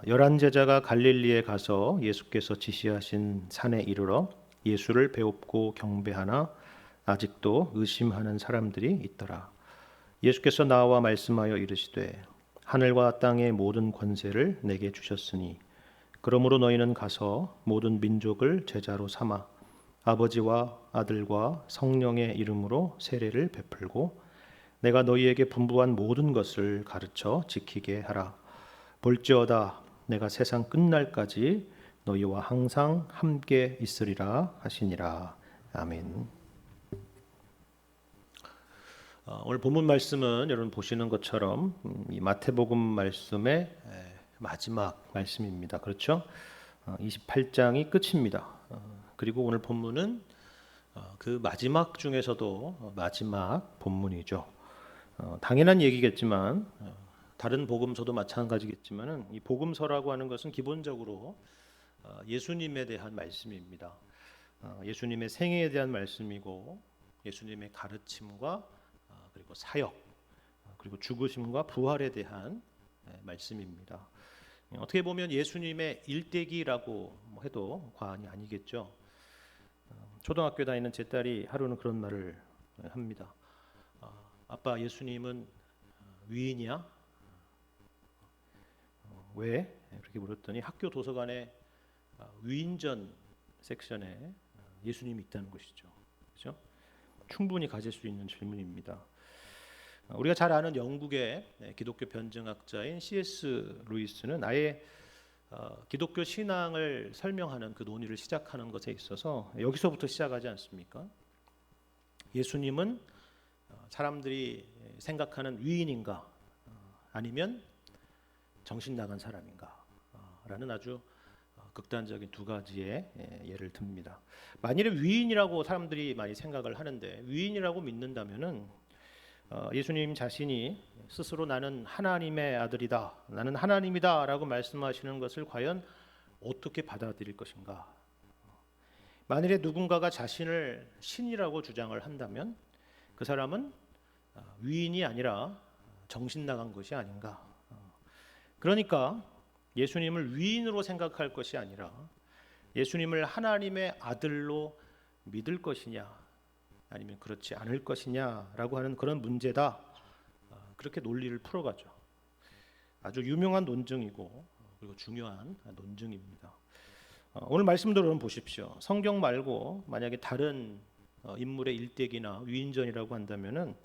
열한 제자가 갈릴리에 가서 예수께서 지시하신 산에 이르러 예수를 배웁고 경배하나 아직도 의심하는 사람들이 있더라. 예수께서 나와 말씀하여 이르시되 하늘과 땅의 모든 권세를 내게 주셨으니 그러므로 너희는 가서 모든 민족을 제자로 삼아 아버지와 아들과 성령의 이름으로 세례를 베풀고 내가 너희에게 분부한 모든 것을 가르쳐 지키게 하라. 볼지어다 내가 세상 끝날까지 너희와 항상 함께 있으리라 하시니라. 아멘. 오늘 본문 말씀은 여러분 보시는 것처럼 이 마태복음 말씀의 마지막 말씀입니다. 그렇죠? 28장이 끝입니다. 그리고 오늘 본문은 그 마지막 중에서도 마지막 본문이죠. 당연한 얘기겠지만 다른 복음서도 마찬가지겠지만은 이 복음서라고 하는 것은 기본적으로 예수님에 대한 말씀입니다. 예수님의 생애에 대한 말씀이고 예수님의 가르침과 그리고 사역 그리고 죽으심과 부활에 대한 말씀입니다. 어떻게 보면 예수님의 일대기라고 해도 과언이 아니겠죠. 초등학교 다니는 제 딸이 하루는 그런 말을 합니다. 아빠, 예수님은 위인이야? 왜? 그렇게 물었더니 학교 도서관에 위인전 섹션에 예수님이 있다는 것이죠. 그렇죠? 충분히 가질 수 있는 질문입니다. 우리가 잘 아는 영국의 기독교 변증학자인 C.S. 루이스는 아예 기독교 신앙을 설명하는 그 논의를 시작하는 것에 있어서 여기서부터 시작하지 않습니까? 예수님은 사람들이 생각하는 위인인가 아니면 정신 나간 사람인가 라는 아주 극단적인 두 가지의 예를 듭니다. 만일에 위인이라고 사람들이 많이 생각을 하는데 위인이라고 믿는다면은 예수님 자신이 스스로 나는 하나님의 아들이다, 나는 하나님이다 라고 말씀하시는 것을 과연 어떻게 받아들일 것인가? 만일에 누군가가 자신을 신이라고 주장을 한다면 그 사람은 위인이 아니라 정신 나간 것이 아닌가? 그러니까 예수님을 위인으로 생각할 것이 아니라 예수님을 하나님의 아들로 믿을 것이냐 아니면 그렇지 않을 것이냐라고 하는 그런 문제다. 그렇게 논리를 풀어가죠. 아주 유명한 논증이고 그리고 중요한 논증입니다. 오늘 말씀대로 여러분 보십시오. 성경 말고 만약에 다른 인물의 일대기나 위인전이라고 한다면은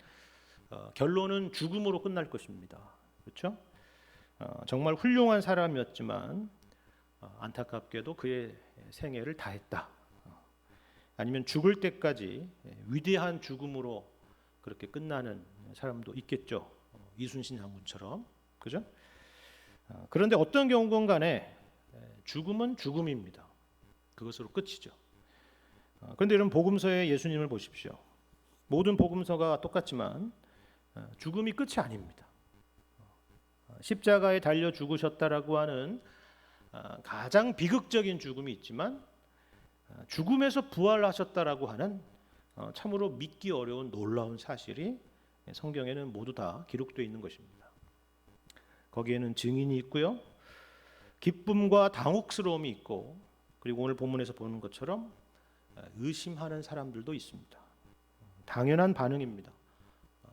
결론은 죽음으로 끝날 것입니다. 그렇죠? 정말 훌륭한 사람이었지만 안타깝게도 그의 생애를 다했다. 아니면 죽을 때까지 위대한 죽음으로 그렇게 끝나는 사람도 있겠죠. 이순신 장군처럼. 그죠? 그런데 어떤 경우건 간에 죽음은 죽음입니다. 그것으로 끝이죠. 그런데 여러분 복음서의 예수님을 보십시오. 모든 복음서가 똑같지만 죽음이 끝이 아닙니다. 십자가에 달려 죽으셨다라고 하는 가장 비극적인 죽음이 있지만 죽음에서 부활하셨다라고 하는 참으로 믿기 어려운 놀라운 사실이 성경에는 모두 다 기록되어 있는 것입니다. 거기에는 증인이 있고요. 기쁨과 당혹스러움이 있고 그리고 오늘 본문에서 보는 것처럼 의심하는 사람들도 있습니다. 당연한 반응입니다.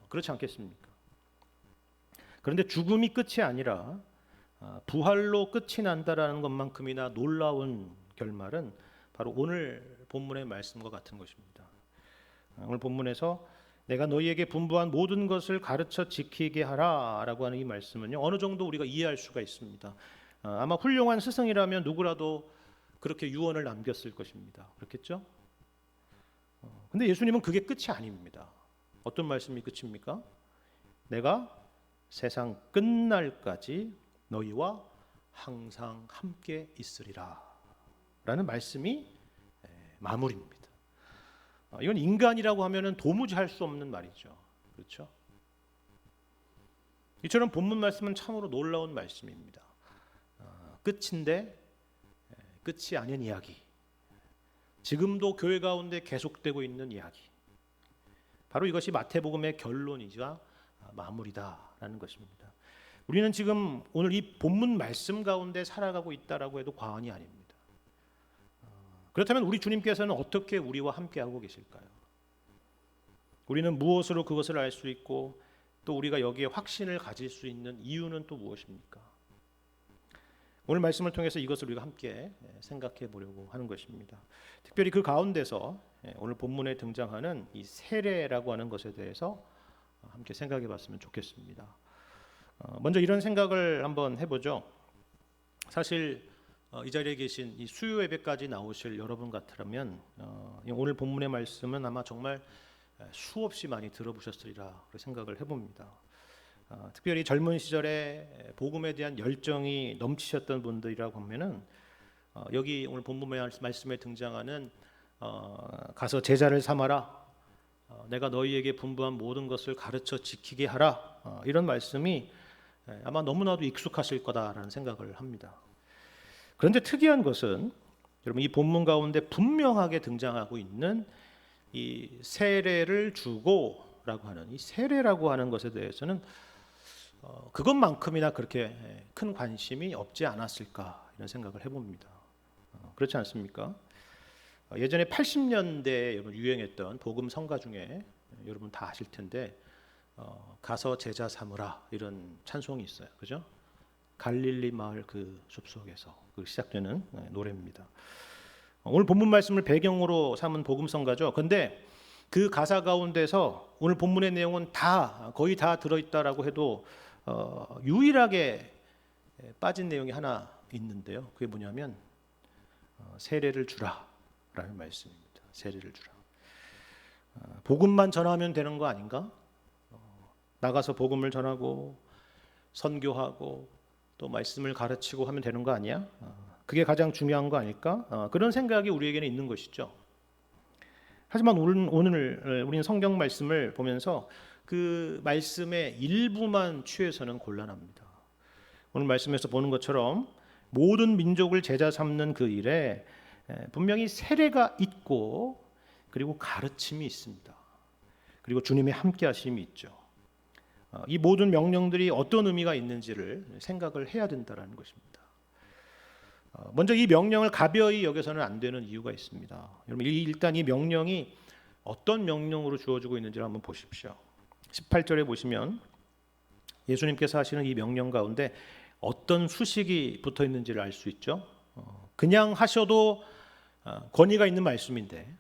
그렇지 않겠습니까? 그런데 죽음이 끝이 아니라 부활로 끝이 난다라는 것만큼이나 놀라운 결말은 바로 오늘 본문의 말씀과 같은 것입니다. 오늘 본문에서 내가 너희에게 분부한 모든 것을 가르쳐 지키게 하라라고 하는 이 말씀은요. 어느 정도 우리가 이해할 수가 있습니다. 아마 훌륭한 스승이라면 누구라도 그렇게 유언을 남겼을 것입니다. 그렇겠죠? 근데 예수님은 그게 끝이 아닙니다. 어떤 말씀이 끝입니까? 내가 세상 끝날까지 너희와 항상 함께 있으리라 라는 말씀이 마무리입니다. 이건 인간이라고 하면은 도무지 할 수 없는 말이죠. 그렇죠? 이처럼 본문 말씀은 참으로 놀라운 말씀입니다. 끝인데 끝이 아닌 이야기. 지금도 교회 가운데 계속되고 있는 이야기. 바로 이것이 마태복음의 결론이자 마무리다라는 것입니다. 우리는 지금 오늘 이 본문 말씀 가운데 살아가고 있다라고 해도 과언이 아닙니다. 그렇다면 우리 주님께서는 어떻게 우리와 함께하고 계실까요? 우리는 무엇으로 그것을 알 수 있고 또 우리가 여기에 확신을 가질 수 있는 이유는 또 무엇입니까? 오늘 말씀을 통해서 이것을 우리가 함께 생각해 보려고 하는 것입니다. 특별히 그 가운데서 오늘 본문에 등장하는 이 세례라고 하는 것에 대해서 함께 생각해 봤으면 좋겠습니다. 먼저 이런 생각을 한번 해보죠. 사실 이 자리에 계신 이 수요 예배까지 나오실 여러분 같으면 오늘 본문의 말씀은 아마 정말 수없이 많이 들어보셨으리라 생각을 해봅니다. 특별히 젊은 시절에 복음에 대한 열정이 넘치셨던 분들이라고 하면은 여기 오늘 본문의 말씀에 등장하는 가서 제자를 삼아라, 내가 너희에게 분부한 모든 것을 가르쳐 지키게 하라, 이런 말씀이 아마 너무나도 익숙하실 거다라는 생각을 합니다. 그런데 특이한 것은 여러분 이 본문 가운데 분명하게 등장하고 있는 이 세례를 주고라고 하는 이 세례라고 하는 것에 대해서는 그것만큼이나 그렇게 큰 관심이 없지 않았을까 이런 생각을 해봅니다. 그렇지 않습니까? 예전에 80년대에 여러분 유행했던 복음 성가 중에 여러분 다 아실 텐데 가서 제자 삼으라 이런 찬송이 있어요. 그죠? 갈릴리 마을 그 숲속에서 그 시작되는 노래입니다. 오늘 본문 말씀을 배경으로 삼은 복음 성가죠. 근데 그 가사 가운데서 오늘 본문의 내용은 다 거의 다 들어있다라고 해도 유일하게 빠진 내용이 하나 있는데요. 그게 뭐냐면 세례를 주라라는 말씀입니다. 세례를 주라. 복음만 전하면 되는 거 아닌가? 나가서 복음을 전하고 선교하고 또 말씀을 가르치고 하면 되는 거 아니야? 그게 가장 중요한 거 아닐까? 그런 생각이 우리에게는 있는 것이죠. 하지만 오늘 우리는 성경 말씀을 보면서 그 말씀의 일부만 취해서는 곤란합니다. 오늘 말씀에서 보는 것처럼 모든 민족을 제자 삼는 그 일에 분명히 세례가 있고 그리고 가르침이 있습니다. 그리고 주님의 함께하심이 있죠. 이 모든 명령들이 어떤 의미가 있는지를 생각을 해야 된다는 것입니다. 먼저 이 명령을 가벼이 여겨서는 안 되는 이유가 있습니다. 여러분 일단 이 명령이 어떤 명령으로 주어지고 있는지를 한번 보십시오. 18절에 보시면 예수님께서 하시는 이 명령 가운데 어떤 수식이 붙어 있는지를 알 수 있죠. 그냥 하셔도 권위가 있는 말씀인데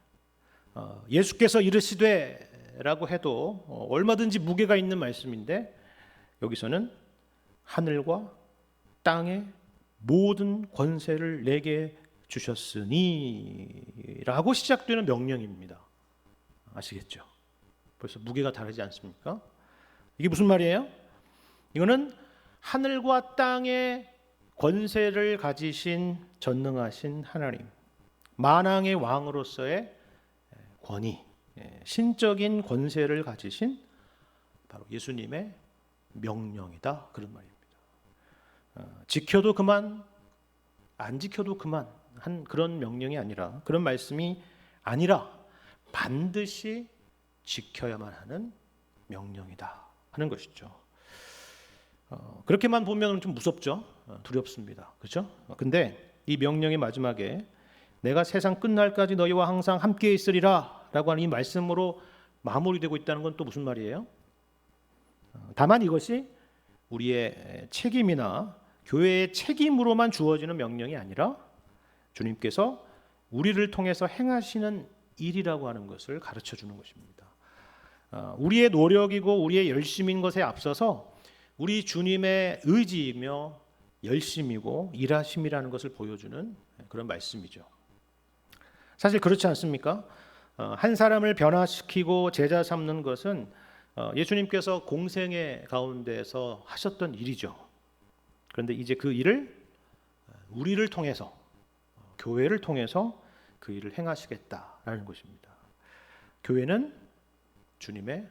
예수께서 이르시되라고 해도 얼마든지 무게가 있는 말씀인데 여기서는 하늘과 땅의 모든 권세를 내게 주셨으니 라고 시작되는 명령입니다. 아시겠죠? 벌써 무게가 다르지 않습니까? 이게 무슨 말이에요? 이거는 하늘과 땅의 권세를 가지신 전능하신 하나님, 만왕의 왕으로서의 권위, 신적인 권세를 가지신 바로 예수님의 명령이다, 그런 말입니다. 지켜도 그만, 안 지켜도 그만 한 그런 명령이 아니라, 그런 말씀이 아니라 반드시 지켜야만 하는 명령이다 하는 것이죠. 그렇게만 보면 좀 무섭죠. 두렵습니다. 그렇죠? 근데 이 명령의 마지막에 내가 세상 끝날까지 너희와 항상 함께 있으리라 라고 하는 이 말씀으로 마무리되고 있다는 건 또 무슨 말이에요? 다만 이것이 우리의 책임이나 교회의 책임으로만 주어지는 명령이 아니라 주님께서 우리를 통해서 행하시는 일이라고 하는 것을 가르쳐 주는 것입니다. 우리의 노력이고 우리의 열심인 것에 앞서서 우리 주님의 의지이며 열심이고 일하심이라는 것을 보여주는 그런 말씀이죠. 사실 그렇지 않습니까? 한 사람을 변화시키고 제자 삼는 것은 예수님께서 공생의 가운데서 하셨던 일이죠. 그런데 이제 그 일을 우리를 통해서, 교회를 통해서 그 일을 행하시겠다라는 것입니다. 교회는 주님의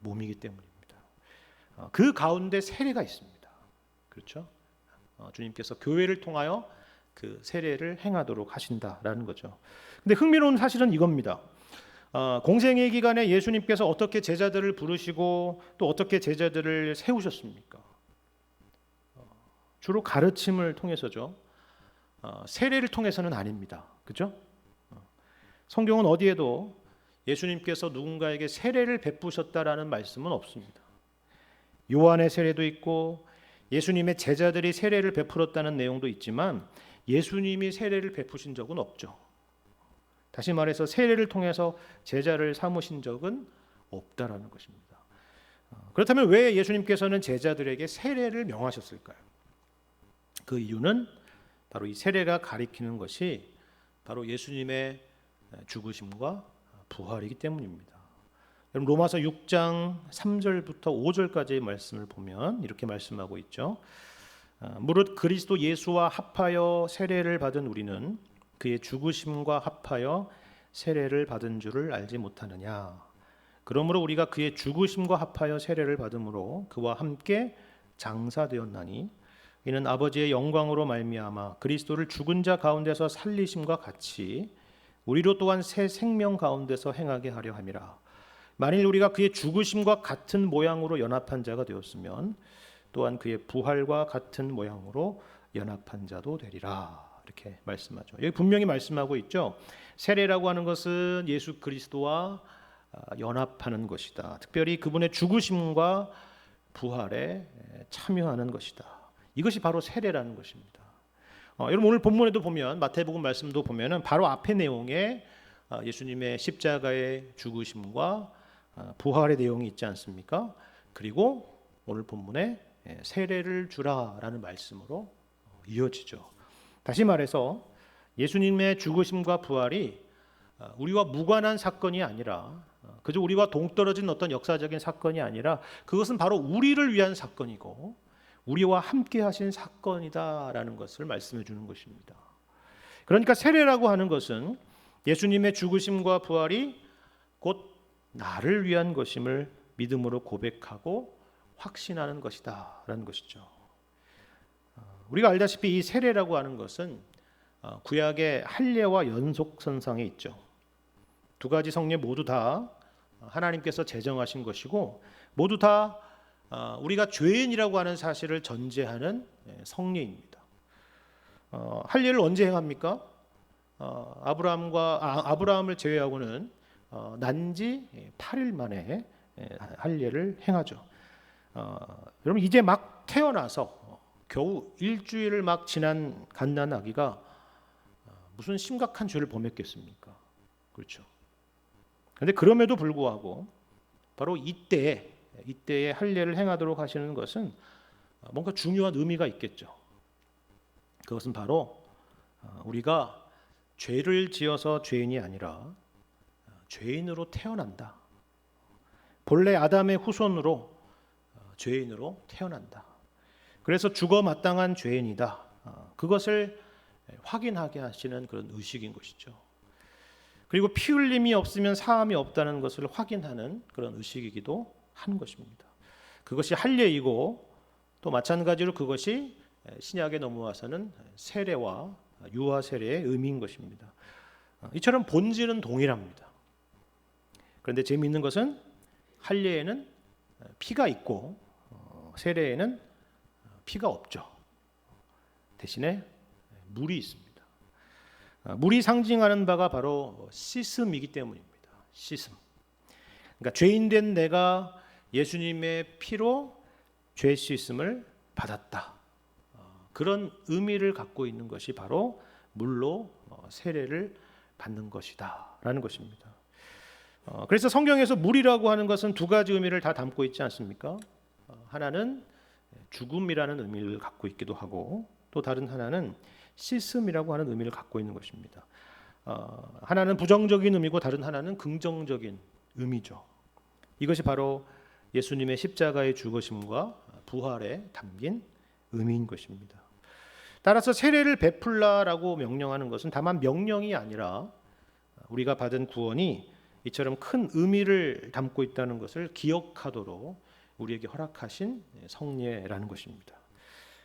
몸이기 때문입니다. 그 가운데 세례가 있습니다. 그렇죠? 주님께서 교회를 통하여 그 세례를 행하도록 하신다라는 거죠. 근데 흥미로운 사실은 이겁니다. 공생의 기간에 예수님께서 어떻게 제자들을 부르시고 또 어떻게 제자들을 세우셨습니까? 주로 가르침을 통해서죠. 세례를 통해서는 아닙니다. 그렇죠? 성경은 어디에도 예수님께서 누군가에게 세례를 베푸셨다라는 말씀은 없습니다. 요한의 세례도 있고 예수님의 제자들이 세례를 베풀었다는 내용도 있지만 예수님이 세례를 베푸신 적은 없죠. 다시 말해서 세례를 통해서 제자를 삼으신 적은 없다라는 것입니다. 그렇다면 왜 예수님께서는 제자들에게 세례를 명하셨을까요? 그 이유는 바로 이 세례가 가리키는 것이 바로 예수님의 죽으심과 부활이기 때문입니다. 여러분 로마서 6장 3절부터 5절까지의 말씀을 보면 이렇게 말씀하고 있죠. 무릇 그리스도 예수와 합하여 세례를 받은 우리는 그의 죽으심과 합하여 세례를 받은 줄을 알지 못하느냐. 그러므로 우리가 그의 죽으심과 합하여 세례를 받음으로 그와 함께 장사되었나니 이는 아버지의 영광으로 말미암아 그리스도를 죽은 자 가운데서 살리심과 같이 우리로 또한 새 생명 가운데서 행하게 하려 함이라. 만일 우리가 그의 죽으심과 같은 모양으로 연합한 자가 되었으면 또한 그의 부활과 같은 모양으로 연합한 자도 되리라. 이렇게 말씀하죠. 여기 분명히 말씀하고 있죠. 세례라고 하는 것은 예수 그리스도와 연합하는 것이다. 특별히 그분의 죽으심과 부활에 참여하는 것이다. 이것이 바로 세례라는 것입니다. 여러분 오늘 본문에도 보면 마태복음 말씀도 보면은 바로 앞의 내용에 예수님의 십자가의 죽으심과 부활의 내용이 있지 않습니까? 그리고 오늘 본문에 세례를 주라라는 말씀으로 이어지죠. 다시 말해서 예수님의 죽으심과 부활이 우리와 무관한 사건이 아니라 그저 우리와 동떨어진 어떤 역사적인 사건이 아니라 그것은 바로 우리를 위한 사건이고 우리와 함께 하신 사건이다라는 것을 말씀해 주는 것입니다. 그러니까 세례라고 하는 것은 예수님의 죽으심과 부활이 곧 나를 위한 것임을 믿음으로 고백하고 확신하는 것이다라는 것이죠. 우리가 알다시피 이 세례라고 하는 것은 구약의 할례와 연속선상에 있죠. 두 가지 성례 모두 다 하나님께서 제정하신 것이고 모두 다 우리가 죄인이라고 하는 사실을 전제하는 성례입니다. 할례를 언제 행합니까? 아브라함을 제외하고는 난지 8일 만에 할례를 행하죠. 여러분 이제 막 태어나서 겨우 일주일을 막 지난 갓난아기가 무슨 심각한 죄를 범했겠습니까? 그렇죠. 그런데 그럼에도 불구하고 바로 이때에 할례를 행하도록 하시는 것은 뭔가 중요한 의미가 있겠죠. 그것은 바로 우리가 죄를 지어서 죄인이 아니라 죄인으로 태어난다. 본래 아담의 후손으로 죄인으로 태어난다. 그래서 죽어 마땅한 죄인이다. 그것을 확인하게 하시는 그런 의식인 것이죠. 그리고 피 흘림이 없으면 사함이 없다는 것을 확인하는 그런 의식이기도 한 것입니다. 그것이 할례이고 또 마찬가지로 그것이 신약에 넘어와서는 세례와 유아 세례의 의미인 것입니다. 이처럼 본질은 동일합니다. 그런데 재미있는 것은 할례에는 피가 있고 세례에는 피가 없죠. 대신에 물이 있습니다. 물이 상징하는 바가 바로 씻음이기 때문입니다. 씻음. 그러니까 죄인된 내가 예수님의 피로 죄 씻음을 받았다. 그런 의미를 갖고 있는 것이 바로 물로 세례를 받는 것이다라는 것입니다. 그래서 성경에서 물이라고 하는 것은 두 가지 의미를 다 담고 있지 않습니까? 하나는 죽음이라는 의미를 갖고 있기도 하고 또 다른 하나는 씻음이라고 하는 의미를 갖고 있는 것입니다. 하나는 부정적인 의미고 다른 하나는 긍정적인 의미죠. 이것이 바로 예수님의 십자가의 죽으심과 부활에 담긴 의미인 것입니다. 따라서 세례를 베풀라라고 명령하는 것은 다만 명령이 아니라 우리가 받은 구원이 이처럼 큰 의미를 담고 있다는 것을 기억하도록 우리에게 허락하신 성례라는 것입니다.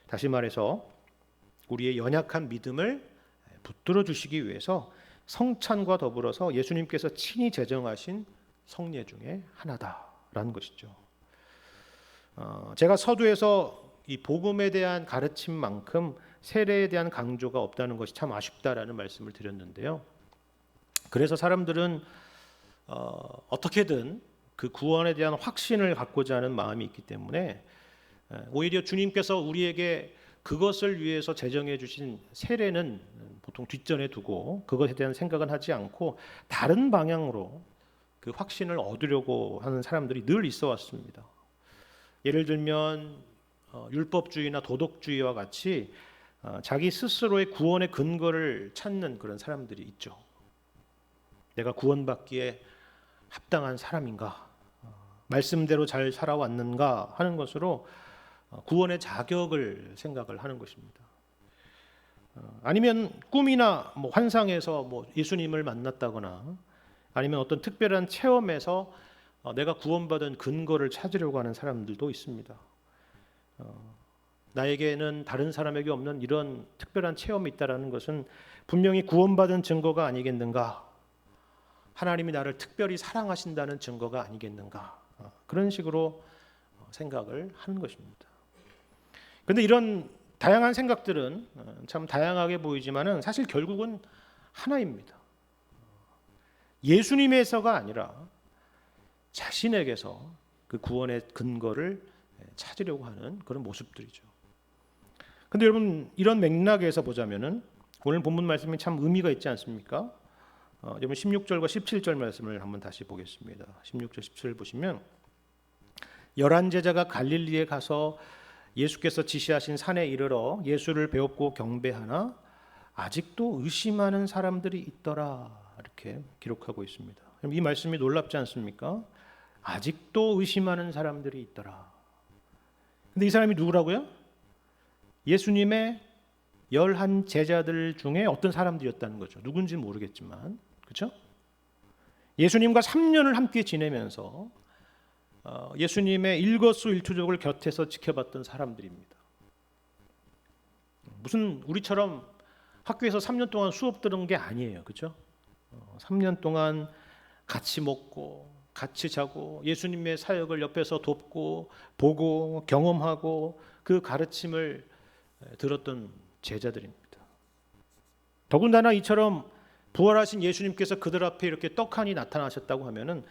다시 말해서 우리의 연약한 믿음을 붙들어 주시기 위해서 성찬과 더불어서 예수님께서 친히 제정하신 성례 중에 하나다라는 것이죠. 제가 서두에서 이 복음에 대한 가르침만큼 세례에 대한 강조가 없다는 것이 참 아쉽다라는 말씀을 드렸는데요. 그래서 사람들은 어떻게든 그 구원에 대한 확신을 갖고자 하는 마음이 있기 때문에 오히려 주님께서 우리에게 그것을 위해서 제정해 주신 세례는 보통 뒷전에 두고 그것에 대한 생각은 하지 않고 다른 방향으로 그 확신을 얻으려고 하는 사람들이 늘 있어 왔습니다. 예를 들면 율법주의나 도덕주의와 같이 자기 스스로의 구원의 근거를 찾는 그런 사람들이 있죠. 내가 구원받기에 합당한 사람인가, 말씀대로 잘 살아왔는가 하는 것으로 구원의 자격을 생각을 하는 것입니다. 아니면 꿈이나 환상에서 예수님을 만났다거나 아니면 어떤 특별한 체험에서 내가 구원받은 근거를 찾으려고 하는 사람들도 있습니다. 나에게는 다른 사람에게 없는 이런 특별한 체험이 있다는 것은 분명히 구원받은 증거가 아니겠는가, 하나님이 나를 특별히 사랑하신다는 증거가 아니겠는가, 그런 식으로 생각을 하는 것입니다. 그런데 이런 다양한 생각들은 참 다양하게 보이지만은 사실 결국은 하나입니다. 예수님에서가 아니라 자신에게서 그 구원의 근거를 찾으려고 하는 그런 모습들이죠. 근데 여러분, 이런 맥락에서 보자면은 오늘 본문 말씀이 참 의미가 있지 않습니까? 여러분 16절과 17절 말씀을 한번 다시 보겠습니다. 16절 17절 보시면 11 제자가 갈릴리에 가서 예수께서 지시하신 산에 이르러 예수를 배웠고 경배하나 아직도 의심하는 사람들이 있더라, 이렇게 기록하고 있습니다. 이 말씀이 놀랍지 않습니까? 아직도 의심하는 사람들이 있더라. 근데 이 사람이 누구라고요? 예수님의 11 제자들 중에 어떤 사람들이었다는 거죠. 누군지는 모르겠지만, 그렇죠? 예수님과 3년을 함께 지내면서 예수님의 일거수일투족을 곁에서 지켜봤던 사람들입니다. 무슨 우리처럼 학교에서 3년 동안 수업 들은 게 아니에요, 그렇죠? 3년 동안 같이 먹고 같이 자고 예수님의 사역을 옆에서 돕고 보고 경험하고 그 가르침을 들었던 제자들입니다. 더군다나 이처럼 부활하신 예수님께서 그들 앞에 이렇게 떡하니 나타나셨다고 하면은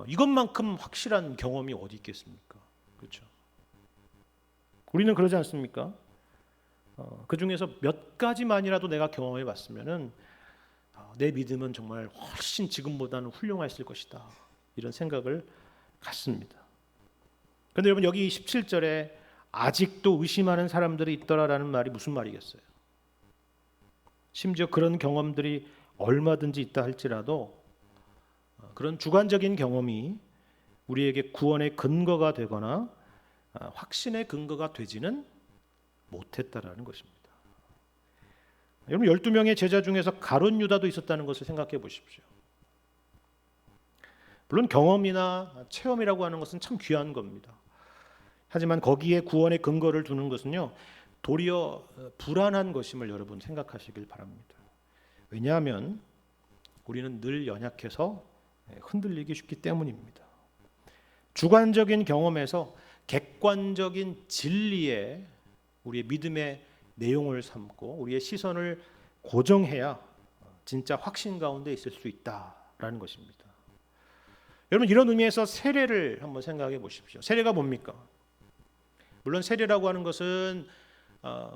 이것만큼 확실한 경험이 어디 있겠습니까? 그렇죠? 우리는 그러지 않습니까? 그 중에서 몇 가지만이라도 내가 경험해 봤으면은 내 믿음은 정말 훨씬 지금보다는 훌륭했을 것이다, 이런 생각을 갖습니다. 그런데 여러분, 여기 17절에 아직도 의심하는 사람들이 있더라라는 말이 무슨 말이겠어요? 심지어 그런 경험들이 얼마든지 있다 할지라도 그런 주관적인 경험이 우리에게 구원의 근거가 되거나 확신의 근거가 되지는 못했다라는 것입니다. 여러분, 12명의 제자 중에서 가룟 유다도 있었다는 것을 생각해 보십시오. 물론 경험이나 체험이라고 하는 것은 참 귀한 겁니다. 하지만 거기에 구원의 근거를 두는 것은요, 도리어 불안한 것임을 여러분 생각하시길 바랍니다. 왜냐하면 우리는 늘 연약해서 흔들리기 쉽기 때문입니다. 주관적인 경험에서 객관적인 진리에 우리의 믿음의 내용을 삼고 우리의 시선을 고정해야 진짜 확신 가운데 있을 수 있다라는 것입니다. 여러분, 이런 의미에서 세례를 한번 생각해 보십시오. 세례가 뭡니까? 물론 세례라고 하는 것은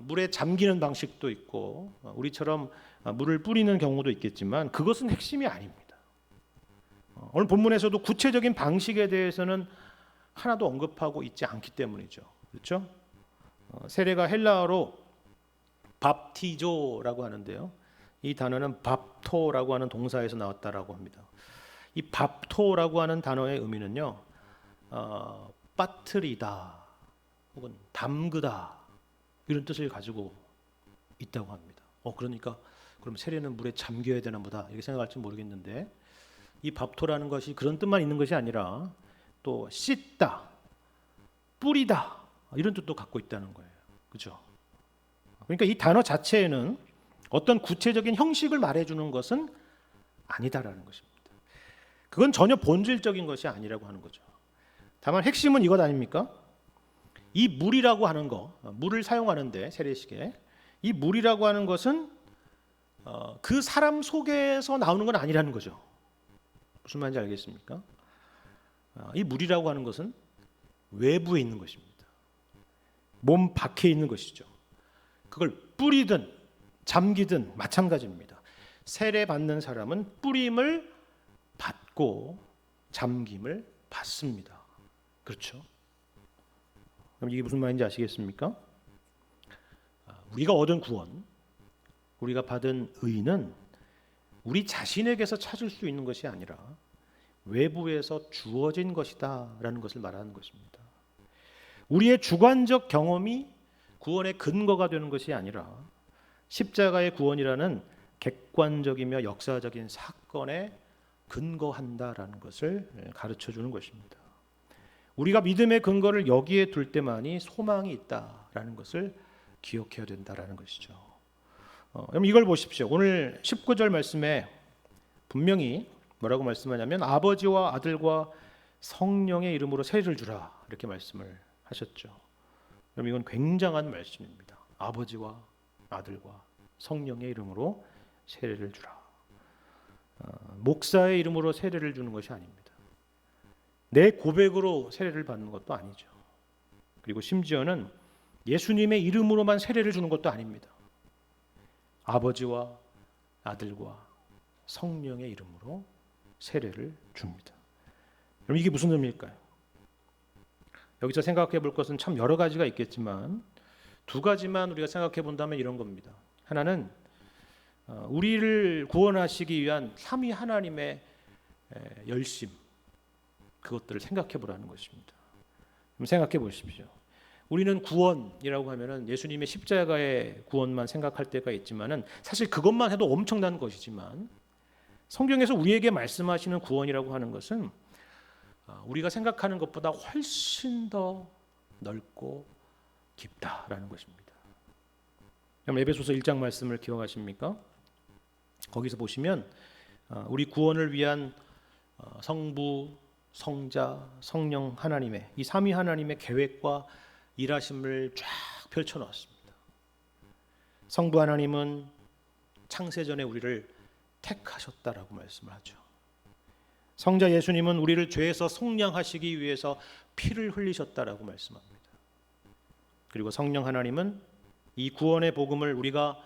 물에 잠기는 방식도 있고 우리처럼 물을 뿌리는 경우도 있겠지만 그것은 핵심이 아닙니다. 오늘 본문에서도 구체적인 방식에 대해서는 하나도 언급하고 있지 않기 때문이죠. 그렇죠? 세례가 헬라어로 밥티조라고 하는데요. 이 단어는 밥토라고 하는 동사에서 나왔다라고 합니다. 이 밥토라고 하는 단어의 의미는요, 빠뜨리다 혹은 담그다, 이런 뜻을 가지고 있다고 합니다. 그러니까 그럼 세례는 물에 잠겨야 되나 보다, 이렇게 생각할지 모르겠는데, 이 밥토라는 것이 그런 뜻만 있는 것이 아니라 또 씻다, 뿌리다, 이런 뜻도 갖고 있다는 거예요. 그렇죠? 그러니까 이 단어 자체에는 어떤 구체적인 형식을 말해주는 것은 아니다라는 것입니다. 그건 전혀 본질적인 것이 아니라고 하는 거죠. 다만 핵심은 이것 아닙니까? 이 물이라고 하는 거, 물을 사용하는데 세례식에 이 물이라고 하는 것은 그 사람 속에서 나오는 건 아니라는 거죠. 무슨 말인지 알겠습니까? 이 물이라고 하는 것은 외부에 있는 것입니다. 몸 밖에 있는 것이죠. 그걸 뿌리든 잠기든 마찬가지입니다. 세례 받는 사람은 뿌림을 받고 잠김을 받습니다. 그렇죠? 그럼 이게 무슨 말인지 아시겠습니까? 우리가 얻은 구원, 우리가 받은 의는 우리 자신에게서 찾을 수 있는 것이 아니라 외부에서 주어진 것이다라는 것을 말하는 것입니다. 우리의 주관적 경험이 구원의 근거가 되는 것이 아니라 십자가의 구원이라는 객관적이며 역사적인 사건에 근거한다라는 것을 가르쳐 주는 것입니다. 우리가 믿음의 근거를 여기에 둘 때만이 소망이 있다라는 것을 기억해야 된다라는 것이죠. 그럼 이걸 보십시오. 오늘 19절 말씀에 분명히 뭐라고 말씀하냐면 아버지와 아들과 성령의 이름으로 세례를 주라 이렇게 말씀을 하셨죠. 그럼 이건 굉장한 말씀입니다. 아버지와 아들과 성령의 이름으로 세례를 주라. 목사의 이름으로 세례를 주는 것이 아닙니다. 내 고백으로 세례를 받는 것도 아니죠. 그리고 심지어는 예수님의 이름으로만 세례를 주는 것도 아닙니다. 아버지와 아들과 성령의 이름으로 세례를 줍니다. 그럼 이게 무슨 의미일까요? 여기서 생각해 볼 것은 참 여러 가지가 있겠지만 두 가지만 우리가 생각해 본다면 이런 겁니다. 하나는 우리를 구원하시기 위한 삼위 하나님의 열심, 그것들을 생각해 보라는 것입니다. 그럼 생각해 보십시오. 우리는 구원이라고 하면은 예수님의 십자가의 구원만 생각할 때가 있지만은 사실 그것만 해도 엄청난 것이지만 성경에서 우리에게 말씀하시는 구원이라고 하는 것은 우리가 생각하는 것보다 훨씬 더 넓고 깊다라는 것입니다. 그럼 에베소서 1장 말씀을 기억하십니까? 거기서 보시면 우리 구원을 위한 성부, 성자, 성령 하나님의 이 삼위 하나님의 계획과 일하심을 쫙 펼쳐놓았습니다. 성부 하나님은 창세전에 우리를 택하셨다라고 말씀을 하죠. 성자 예수님은 우리를 죄에서 속량하시기 위해서 피를 흘리셨다라고 말씀합니다. 그리고 성령 하나님은 이 구원의 복음을 우리가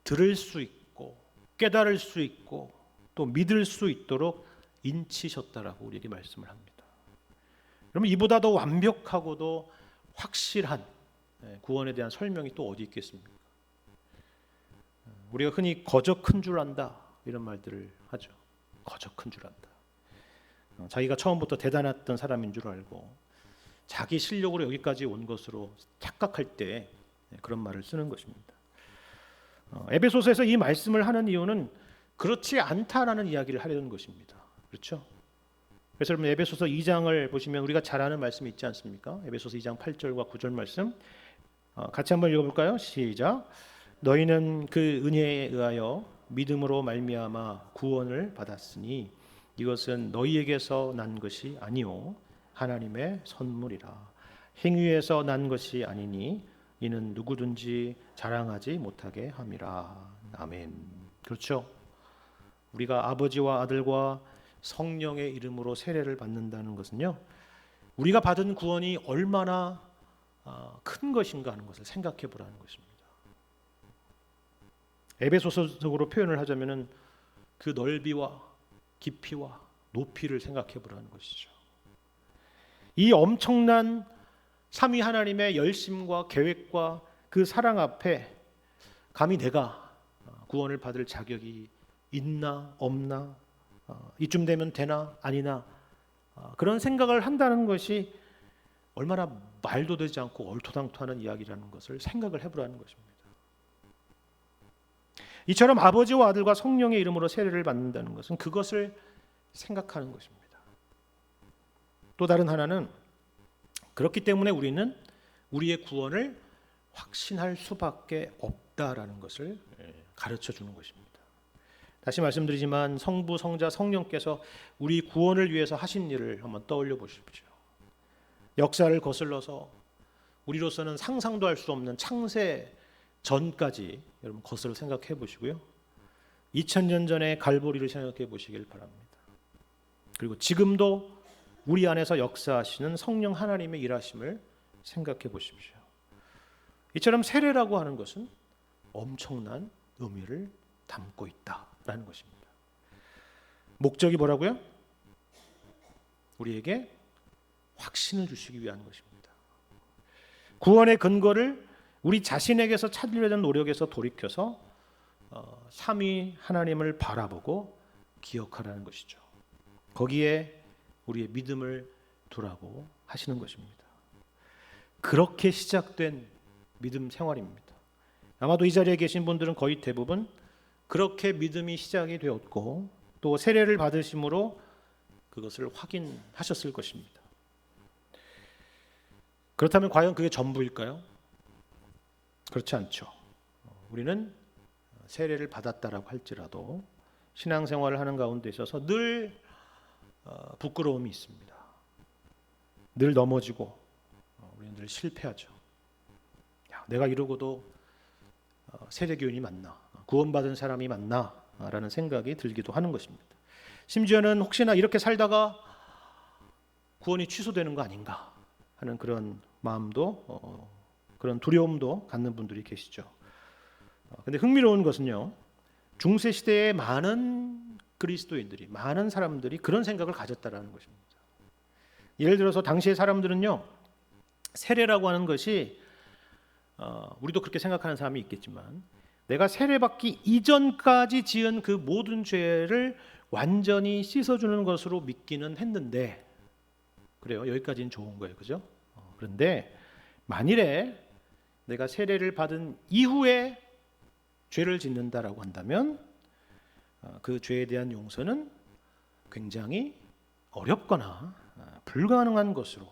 들을 수 있고 깨달을 수 있고 또 믿을 수 있도록 인치셨다라고 우리에게 말씀을 합니다. 그러면 이보다 더 완벽하고도 확실한 구원에 대한 설명이 또 어디 있겠습니까? 우리가 흔히 거저 큰 줄 안다 이런 말들을 하죠. 거저 큰 줄 안다. 자기가 처음부터 대단했던 사람인 줄 알고 자기 실력으로 여기까지 온 것으로 착각할 때 그런 말을 쓰는 것입니다. 에베소서에서 이 말씀을 하는 이유는 그렇지 않다라는 이야기를 하려는 것입니다. 그렇죠? 그래서 여러분 에베소서 2장을 보시면 우리가 잘 아는 말씀이 있지 않습니까? 에베소서 2장 8절과 9절 말씀 같이 한번 읽어볼까요? 시작. 너희는 그 은혜에 의하여 믿음으로 말미암아 구원을 받았으니 이것은 너희에게서 난 것이 아니요 하나님의 선물이라. 행위에서 난 것이 아니니 이는 누구든지 자랑하지 못하게 함이라. 아멘. 그렇죠? 우리가 아버지와 아들과 성령의 이름으로 세례를 받는다는 것은요, 우리가 받은 구원이 얼마나 큰 것인가 하는 것을 생각해 보라는 것입니다. 에베소서적으로 표현을 하자면은 그 넓이와 깊이와 높이를 생각해 보라는 것이죠. 이 엄청난 삼위 하나님의 열심과 계획과 그 사랑 앞에 감히 내가 구원을 받을 자격이 있나 없나, 이쯤 되면 되나 아니나, 그런 생각을 한다는 것이 얼마나 말도 되지 않고 얼토당토하는 이야기라는 것을 생각을 해보라는 것입니다. 이처럼 아버지와 아들과 성령의 이름으로 세례를 받는다는 것은 그것을 생각하는 것입니다. 또 다른 하나는 그렇기 때문에 우리는 우리의 구원을 확신할 수밖에 없다라는 것을 가르쳐 주는 것입니다. 다시 말씀드리지만 성부, 성자, 성령께서 우리 구원을 위해서 하신 일을 한번 떠올려 보십시오. 역사를 거슬러서 우리로서는 상상도 할 수 없는 창세 전까지 여러분 것을 생각해 보시고요. 2000년 전의 갈보리를 생각해 보시길 바랍니다. 그리고 지금도 우리 안에서 역사하시는 성령 하나님의 일하심을 생각해 보십시오. 이처럼 세례라고 하는 것은 엄청난 의미를 담고 있다라는 것입니다. 목적이 뭐라고요? 우리에게 확신을 주시기 위한 것입니다. 구원의 근거를 우리 자신에게서 찾으려는 노력에서 돌이켜서 삼위 하나님을 바라보고 기억하라는 것이죠. 거기에 우리의 믿음을 두라고 하시는 것입니다. 그렇게 시작된 믿음 생활입니다. 아마도 이 자리에 계신 분들은 거의 대부분 그렇게 믿음이 시작이 되었고 또 세례를 받으심으로 그것을 확인하셨을 것입니다. 그렇다면 과연 그게 전부일까요? 그렇지 않죠. 우리는 세례를 받았다라고 할지라도 신앙생활을 하는 가운데 있어서 늘 부끄러움이 있습니다. 늘 넘어지고 우리는 늘 실패하죠. 내가 이러고도 세례교인이 맞나? 구원받은 사람이 맞나? 라는 생각이 들기도 하는 것입니다. 심지어는 혹시나 이렇게 살다가 구원이 취소되는 거 아닌가 하는 그런 마음도 그런 두려움도 갖는 분들이 계시죠. 근데 흥미로운 것은요. 중세 시대에 많은 그리스도인들이 많은 사람들이 그런 생각을 가졌다라는 것입니다. 예를 들어서 당시의 사람들은요. 세례라고 하는 것이 우리도 그렇게 생각하는 사람이 있겠지만 내가 세례받기 이전까지 지은 그 모든 죄를 완전히 씻어주는 것으로 믿기는 했는데 그래요. 여기까지는 좋은 거예요. 그죠? 그런데 만일에 내가 세례를 받은 이후에 죄를 짓는다라고 한다면 그 죄에 대한 용서는 굉장히 어렵거나 불가능한 것으로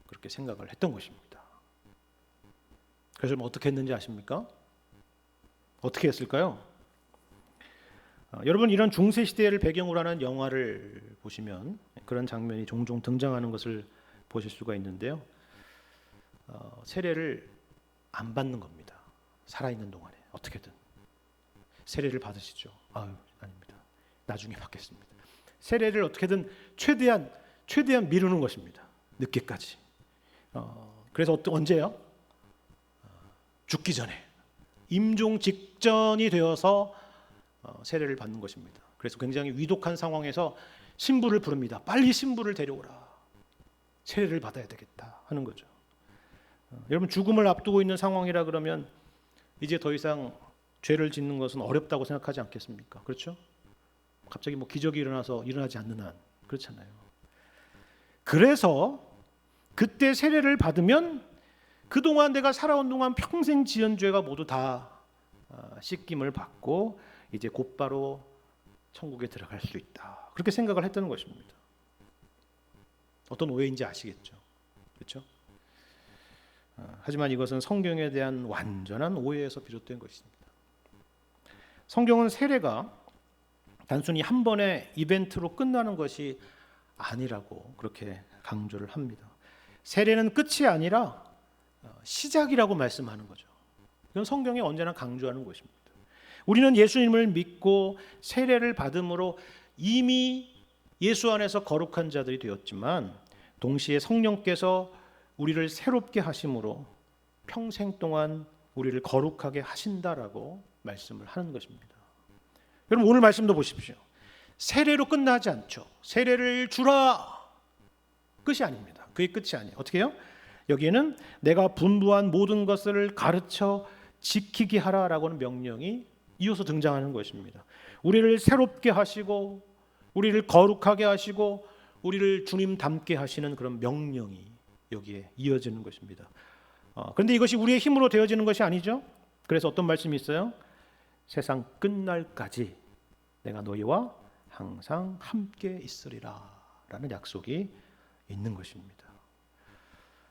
그렇게 생각을 했던 것입니다. 그래서 어떻게 했는지 아십니까? 어떻게 했을까요? 여러분 이런 중세 시대를 배경으로 하는 영화를 보시면 그런 장면이 종종 등장하는 것을 보실 수가 있는데요. 세례를 안 받는 겁니다. 살아있는 동안에 어떻게든 세례를 받으시죠. 아닙니다. 나중에 받겠습니다. 세례를 어떻게든 최대한 미루는 것입니다. 늦게까지. 그래서 언제요? 죽기 전에 임종 직전이 되어서 세례를 받는 것입니다. 그래서 굉장히 위독한 상황에서 신부를 부릅니다. 빨리 신부를 데려오라. 세례를 받아야 되겠다 하는 거죠. 여러분 죽음을 앞두고 있는 상황이라 그러면 이제 더 이상 죄를 짓는 것은 어렵다고 생각하지 않겠습니까? 그렇죠? 갑자기 뭐 기적이 일어나지 않는 한 그렇잖아요. 그래서 그때 세례를 받으면 그동안 내가 살아온 동안 평생 지은 죄가 모두 다 씻김을 받고 이제 곧바로 천국에 들어갈 수 있다. 그렇게 생각을 했던 것입니다. 어떤 오해인지 아시겠죠? 그렇죠? 하지만 이것은 성경에 대한 완전한 오해에서 비롯된 것입니다. 성경은 세례가 단순히 한 번의 이벤트로 끝나는 것이 아니라고 그렇게 강조를 합니다. 세례는 끝이 아니라 시작이라고 말씀하는 거죠. 이건 성경이 언제나 강조하는 것입니다. 우리는 예수님을 믿고 세례를 받음으로 이미 예수 안에서 거룩한 자들이 되었지만 동시에 성령께서 우리를 새롭게 하심으로 평생 동안 우리를 거룩하게 하신다라고 말씀을 하는 것입니다. 여러분 오늘 말씀도 보십시오. 세례로 끝나지 않죠. 세례를 주라 끝이 아닙니다. 그게 끝이 아니에요. 어떻게 해요? 여기에는 내가 분부한 모든 것을 가르쳐 지키게 하라라고는 명령이 이어서 등장하는 것입니다. 우리를 새롭게 하시고 우리를 거룩하게 하시고 우리를 주님 닮게 하시는 그런 명령이 여기에 이어지는 것입니다. 그런데 이것이 우리의 힘으로 되어지는 것이 아니죠. 그래서 어떤 말씀이 있어요? 세상 끝날까지 내가 너희와 항상 함께 있으리라 라는 약속이 있는 것입니다.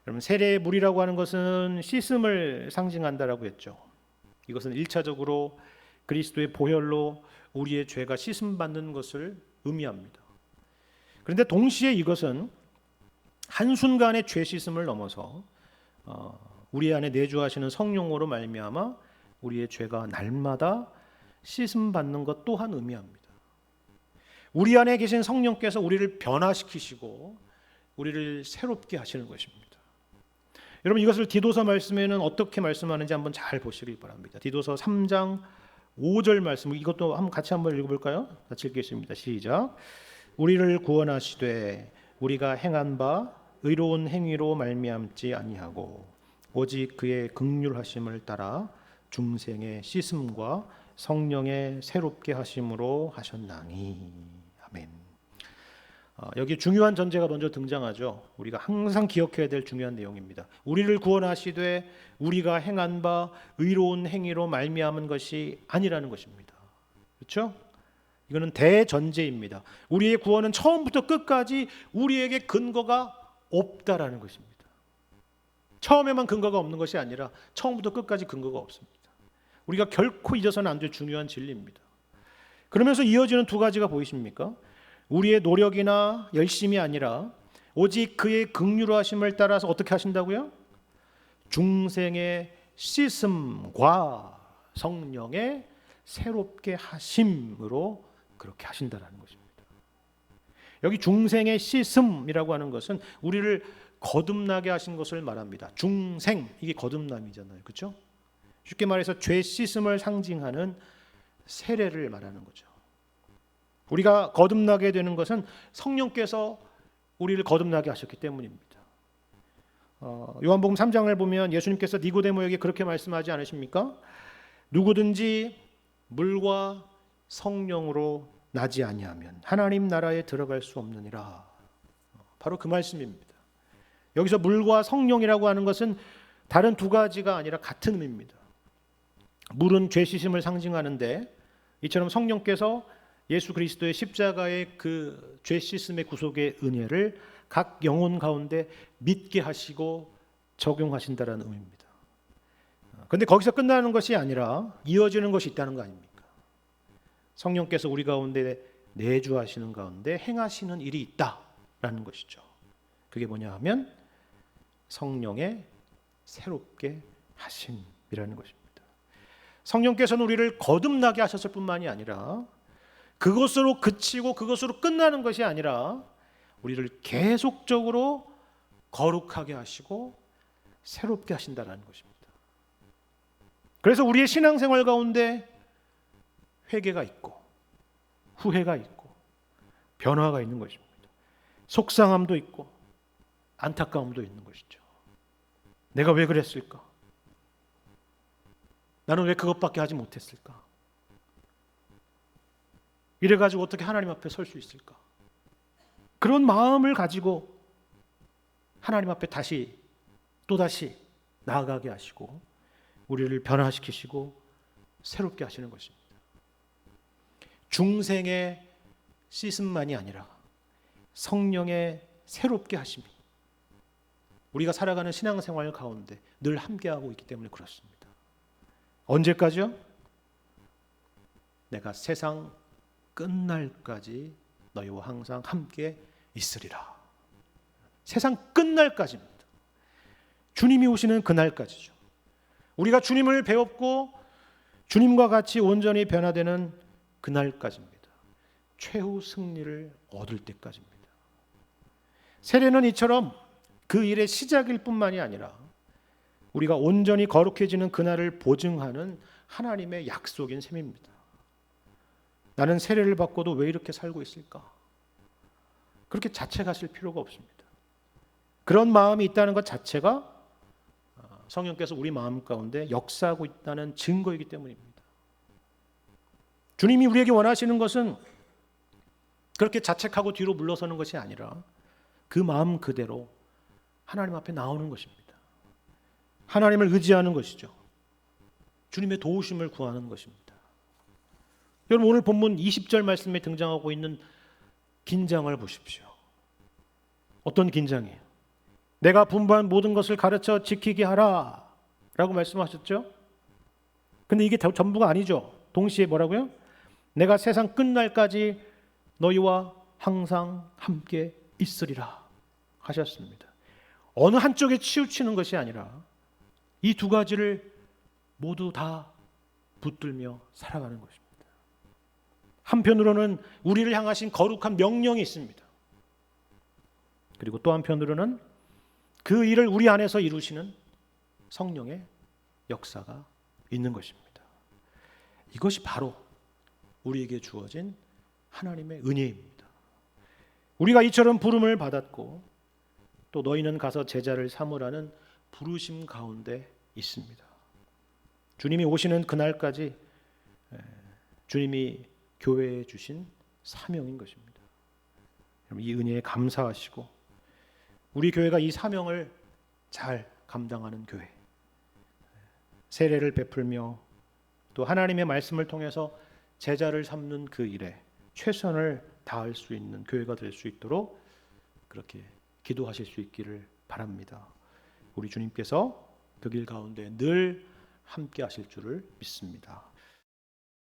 여러분 세례의 물이라고 하는 것은 씻음을 상징한다라고 했죠. 이것은 1차적으로 그리스도의 보혈로 우리의 죄가 씻음받는 것을 의미합니다. 그런데 동시에 이것은 한순간의 죄 씻음을 넘어서 우리 안에 내주하시는 성령으로 말미암아 우리의 죄가 날마다 씻음 받는 것 또한 의미합니다. 우리 안에 계신 성령께서 우리를 변화시키시고 우리를 새롭게 하시는 것입니다. 여러분, 이것을 디도서 말씀에는 어떻게 말씀하는지 한번 잘 보시기 바랍니다. 디도서 3장 5절 말씀, 이것도 같이 한번 읽어볼까요? 같이 읽겠습니다. 시작. 우리를 구원하시되 우리가 행한 바 의로운 행위로 말미암지 아니하고 오직 그의 긍휼하심을 따라 중생의 씻음과 성령의 새롭게 하심으로 하셨나니. 아멘. 여기 중요한 전제가 먼저 등장하죠. 우리가 항상 기억해야 될 중요한 내용입니다. 우리를 구원하시되 우리가 행한 바 의로운 행위로 말미암은 것이 아니라는 것입니다. 그렇죠? 이거는 대전제입니다. 우리의 구원은 처음부터 끝까지 우리에게 근거가 없다라는 것입니다. 처음에만 근거가 없는 것이 아니라 처음부터 끝까지 근거가 없습니다. 우리가 결코 잊어서는 안 될 중요한 진리입니다. 그러면서 이어지는 두 가지가 보이십니까? 우리의 노력이나 열심이 아니라 오직 그의 긍휼하심을 따라서 어떻게 하신다고요? 중생의 씻음과 성령의 새롭게 하심으로 그렇게 하신다는 것입니다. 여기 중생의 씻음이라고 하는 것은 우리를 거듭나게 하신 것을 말합니다. 중생, 이게 거듭남이잖아요. 그렇죠? 쉽게 말해서 죄 씻음을 상징하는 세례를 말하는 거죠. 우리가 거듭나게 되는 것은 성령께서 우리를 거듭나게 하셨기 때문입니다. 요한복음 3장을 보면 예수님께서 니고데모에게 그렇게 말씀하지 않으십니까? 누구든지 물과 성령으로 나지 아니하면 하나님 나라에 들어갈 수 없느니라. 바로 그 말씀입니다. 여기서 물과 성령이라고 하는 것은 다른 두 가지가 아니라 같은 의미입니다. 물은 죄 씻음을 상징하는데 이처럼 성령께서 예수 그리스도의 십자가의 그 죄 씻음의 구속의 은혜를 각 영혼 가운데 믿게 하시고 적용하신다는 의미입니다. 그런데 거기서 끝나는 것이 아니라 이어지는 것이 있다는 거 아닙니까? 성령께서 우리 가운데 내주하시는 가운데 행하시는 일이 있다라는 것이죠. 그게 뭐냐 하면 성령의 새롭게 하심이라는 것입니다. 성령께서는 우리를 거듭나게 하셨을 뿐만이 아니라 그것으로 그치고 그것으로 끝나는 것이 아니라 우리를 계속적으로 거룩하게 하시고 새롭게 하신다는 것입니다. 그래서 우리의 신앙생활 가운데 회개가 있고 후회가 있고 변화가 있는 것입니다. 속상함도 있고 안타까움도 있는 것이죠. 내가 왜 그랬을까? 나는 왜 그것밖에 하지 못했을까? 이래가지고 어떻게 하나님 앞에 설 수 있을까? 그런 마음을 가지고 하나님 앞에 또다시 나아가게 하시고 우리를 변화시키시고 새롭게 하시는 것입니다. 중생의 씻음만이 아니라 성령의 새롭게 하심이 우리가 살아가는 신앙생활 가운데 늘 함께하고 있기 때문에 그렇습니다. 언제까지요? 내가 세상 끝날까지 너희와 항상 함께 있으리라. 세상 끝날까지입니다. 주님이 오시는 그날까지죠. 우리가 주님을 배웠고 주님과 같이 온전히 변화되는 그날까지입니다. 최후 승리를 얻을 때까지입니다. 세례는 이처럼 그 일의 시작일 뿐만이 아니라 우리가 온전히 거룩해지는 그날을 보증하는 하나님의 약속인 셈입니다. 나는 세례를 받고도 왜 이렇게 살고 있을까? 그렇게 자책하실 필요가 없습니다. 그런 마음이 있다는 것 자체가 성령께서 우리 마음 가운데 역사하고 있다는 증거이기 때문입니다. 주님이 우리에게 원하시는 것은 그렇게 자책하고 뒤로 물러서는 것이 아니라 그 마음 그대로 하나님 앞에 나오는 것입니다. 하나님을 의지하는 것이죠. 주님의 도우심을 구하는 것입니다. 여러분, 오늘 본문 20절 말씀에 등장하고 있는 긴장을 보십시오. 어떤 긴장이에요? 내가 분부한 모든 것을 가르쳐 지키게 하라 라고 말씀하셨죠. 근데 이게 전부가 아니죠. 동시에 뭐라고요? 내가 세상 끝날까지 너희와 항상 함께 있으리라 하셨습니다. 어느 한쪽에 치우치는 것이 아니라 이 두 가지를 모두 다 붙들며 살아가는 것입니다. 한편으로는 우리를 향하신 거룩한 명령이 있습니다. 그리고 또 한편으로는 그 일을 우리 안에서 이루시는 성령의 역사가 있는 것입니다. 이것이 바로 우리에게 주어진 하나님의 은혜입니다. 우리가 이처럼 부름을 받았고 또 너희는 가서 제자를 삼으라는 부르심 가운데 있습니다. 주님이 오시는 그날까지 주님이 교회에 주신 사명인 것입니다. 이 은혜에 감사하시고 우리 교회가 이 사명을 잘 감당하는 교회, 세례를 베풀며 또 하나님의 말씀을 통해서 제자를 삼는 그 일에 최선을 다할 수 있는 교회가 될 수 있도록 그렇게 기도하실 수 있기를 바랍니다. 우리 주님께서 그 길 가운데 늘 함께 하실 줄을 믿습니다.